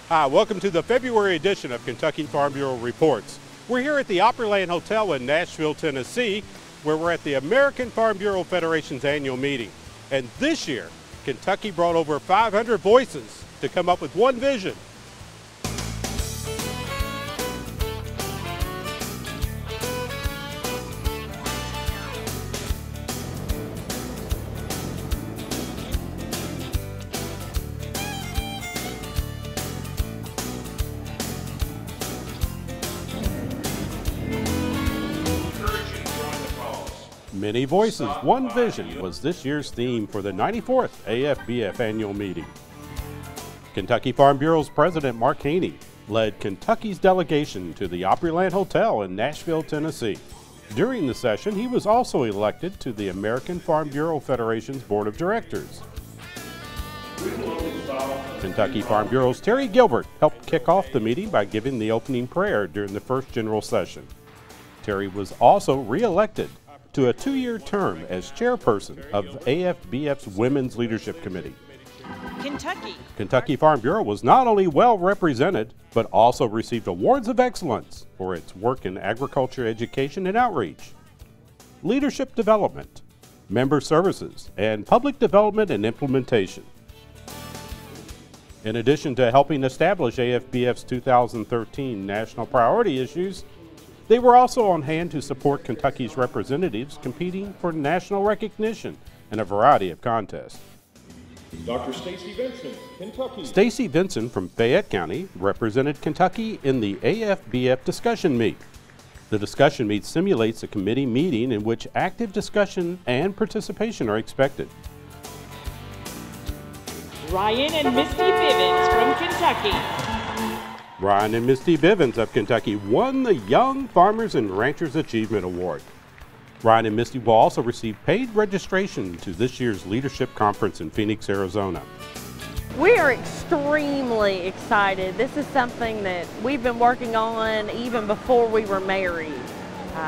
Hi, welcome to the February edition of Kentucky Farm Bureau Reports. We're here at the Opryland Hotel in Nashville, Tennessee, where we're at the American Farm Bureau Federation's annual meeting. And this year, Kentucky brought over 500 voices to come up with one vision. Many voices, one vision was this year's theme for the 94th AFBF Annual Meeting. Kentucky Farm Bureau's President Mark Haney led Kentucky's delegation to the Opryland Hotel in Nashville, Tennessee. During the session, he was also elected to the American Farm Bureau Federation's Board of Directors. Kentucky Farm Bureau's Terry Gilbert helped kick off the meeting by giving the opening prayer during the first general session. Terry was also re-elected to a 2-year term as chairperson of AFBF's Women's Leadership Committee. Kentucky Farm Bureau was not only well represented, but also received awards of excellence for its work in agriculture education and outreach, leadership development, member services, and public development and implementation. In addition to helping establish AFBF's 2013 national priority issues, they were also on hand to support Kentucky's representatives competing for national recognition in a variety of contests. Dr. Stacy Vinson, Kentucky. Stacy Vinson from Fayette County represented Kentucky in the AFBF discussion meet. The discussion meet simulates a committee meeting in which active discussion and participation are expected. Ryan and Misty Bivens from Kentucky. Ryan and Misty Bivens of Kentucky won the Young Farmers and Ranchers Achievement Award. Ryan and Misty will also receive paid registration to this year's Leadership Conference in Phoenix, Arizona. We are extremely excited. This is something that we've been working on even before we were married.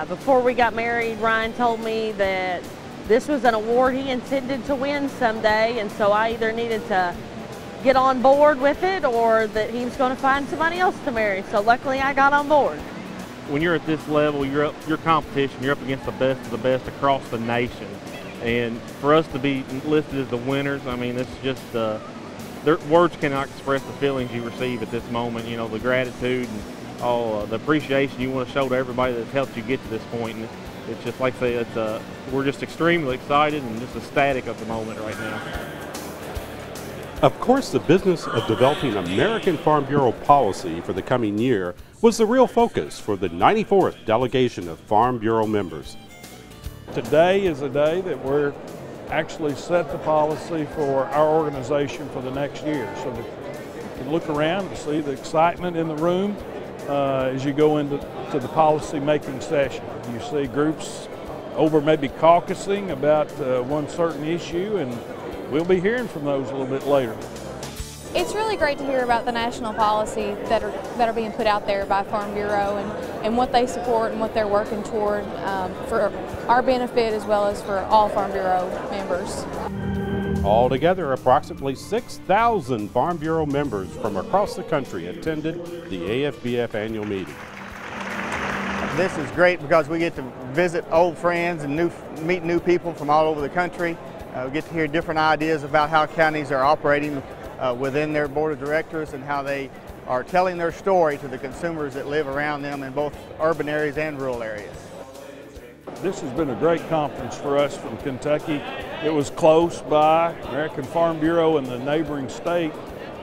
Before we got married, Ryan told me that this was an award he intended to win someday, and so I either needed to get on board with it or that he was going to find somebody else to marry. So luckily I got on board. When you're at this level, your competition, you're up against the best of the best across the nation. And for us to be listed as the winners, I mean, it's just, words cannot express the feelings you receive at this moment. You know, the gratitude and all the appreciation you want to show to everybody that's helped you get to this point. And it's just like I say, we're just extremely excited and just ecstatic at the moment right now. Of course, the business of developing American Farm Bureau policy for the coming year was the real focus for the 94th delegation of Farm Bureau members. Today is a day that we're actually set the policy for our organization for the next year. So that you can look around and see the excitement in the room as you go into the policy making session. You see groups over maybe caucusing about one certain issue, and we'll be hearing from those a little bit later. It's really great to hear about the national policy that are being put out there by Farm Bureau and what they support and what they're working toward for our benefit as well as for all Farm Bureau members. Altogether, approximately 6,000 Farm Bureau members from across the country attended the AFBF annual meeting. This is great because we get to visit old friends and meet new people from all over the country. We get to hear different ideas about how counties are operating within their board of directors and how they are telling their story to the consumers that live around them in both urban areas and rural areas. This has been a great conference for us from Kentucky. It was close by. American Farm Bureau in the neighboring state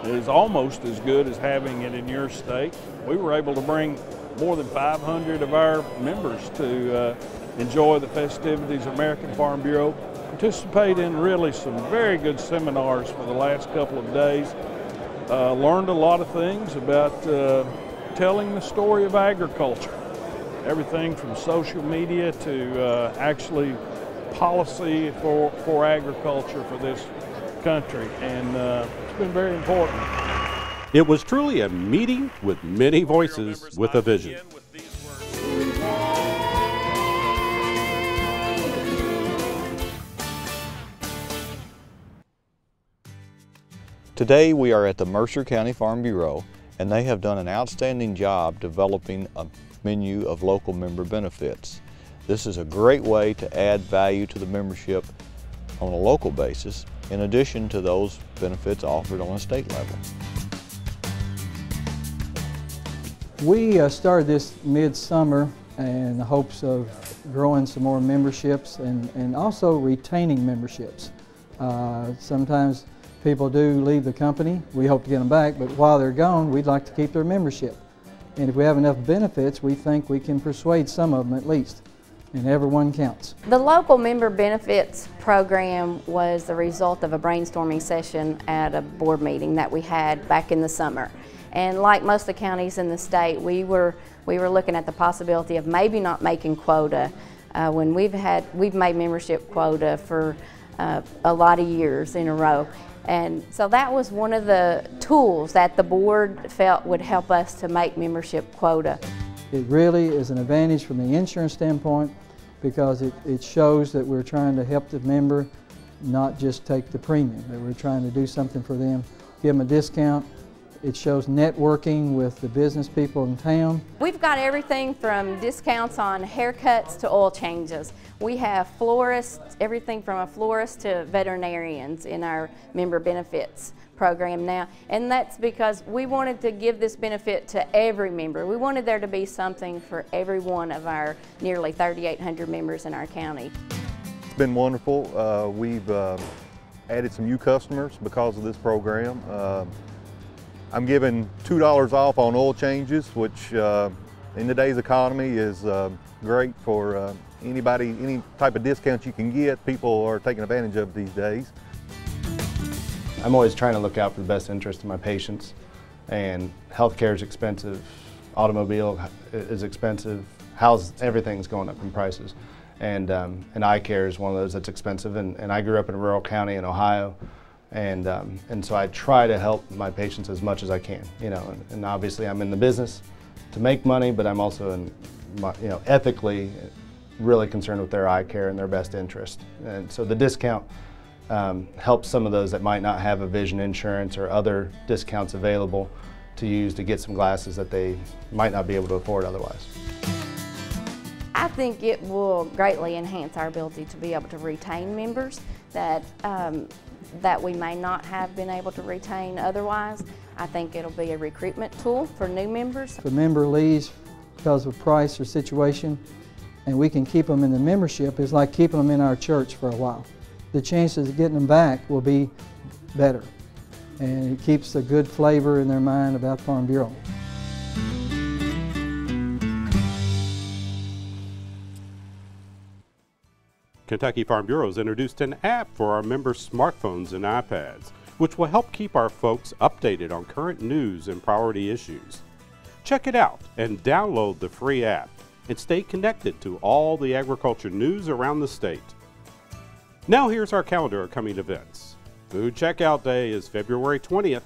is almost as good as having it in your state. We were able to bring more than 500 of our members to enjoy the festivities of American Farm Bureau, participate in really some very good seminars for the last couple of days, learned a lot of things about telling the story of agriculture, everything from social media to actually policy for agriculture for this country, and it's been very important. It was truly a meeting with many voices with a vision. Today we are at the Mercer County Farm Bureau and they have done an outstanding job developing a menu of local member benefits. This is a great way to add value to the membership on a local basis, in addition to those benefits offered on a state level. We started this mid-summer in the hopes of growing some more memberships and also retaining memberships. Sometimes people do leave the company. We hope to get them back, but while they're gone, we'd like to keep their membership. And if we have enough benefits, we think we can persuade some of them at least. And everyone counts. The local member benefits program was the result of a brainstorming session at a board meeting that we had back in the summer. And like most of the counties in the state, we were looking at the possibility of maybe not making quota when we've made membership quota for a lot of years in a row. And so that was one of the tools that the board felt would help us to make membership quota. It really is an advantage from the insurance standpoint because it shows that we're trying to help the member, not just take the premium, that we're trying to do something for them, give them a discount. It shows networking with the business people in town. We've got everything from discounts on haircuts to oil changes. We have florists, everything from a florist to veterinarians in our member benefits program now. And that's because we wanted to give this benefit to every member. We wanted there to be something for every one of our nearly 3,800 members in our county. It's been wonderful. We've added some new customers because of this program. I'm giving $2 off on oil changes, which in today's economy is great for anybody, any type of discount you can get. People are taking advantage of these days. I'm always trying to look out for the best interest of my patients, and healthcare is expensive, automobile is expensive, everything's going up in prices. And eye care is one of those that's expensive, and I grew up in a rural county in Ohio. And so I try to help my patients as much as I can, you know, and obviously I'm in the business to make money, but I'm also ethically really concerned with their eye care and their best interest. And so the discount helps some of those that might not have a vision insurance or other discounts available to use to get some glasses that they might not be able to afford otherwise. I think it will greatly enhance our ability to be able to retain members that we may not have been able to retain otherwise. I think it'll be a recruitment tool for new members. If a member leaves because of price or situation and we can keep them in the membership, it's like keeping them in our church for a while. The chances of getting them back will be better, and it keeps a good flavor in their mind about Farm Bureau. Kentucky Farm Bureau has introduced an app for our members' smartphones and iPads, which will help keep our folks updated on current news and priority issues. Check it out and download the free app and stay connected to all the agriculture news around the state. Now here's our calendar of coming events. Food Checkout Day is February 20th.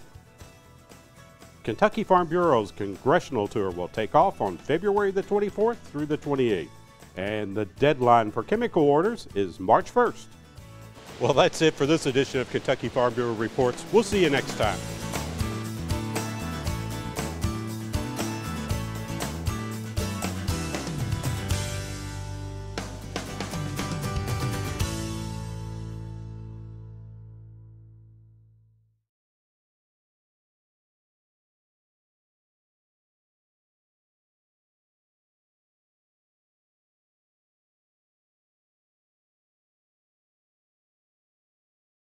Kentucky Farm Bureau's Congressional Tour will take off on February the 24th through the 28th. And the deadline for chemical orders is March 1st. Well, that's it for this edition of Kentucky Farm Bureau Reports. We'll see you next time.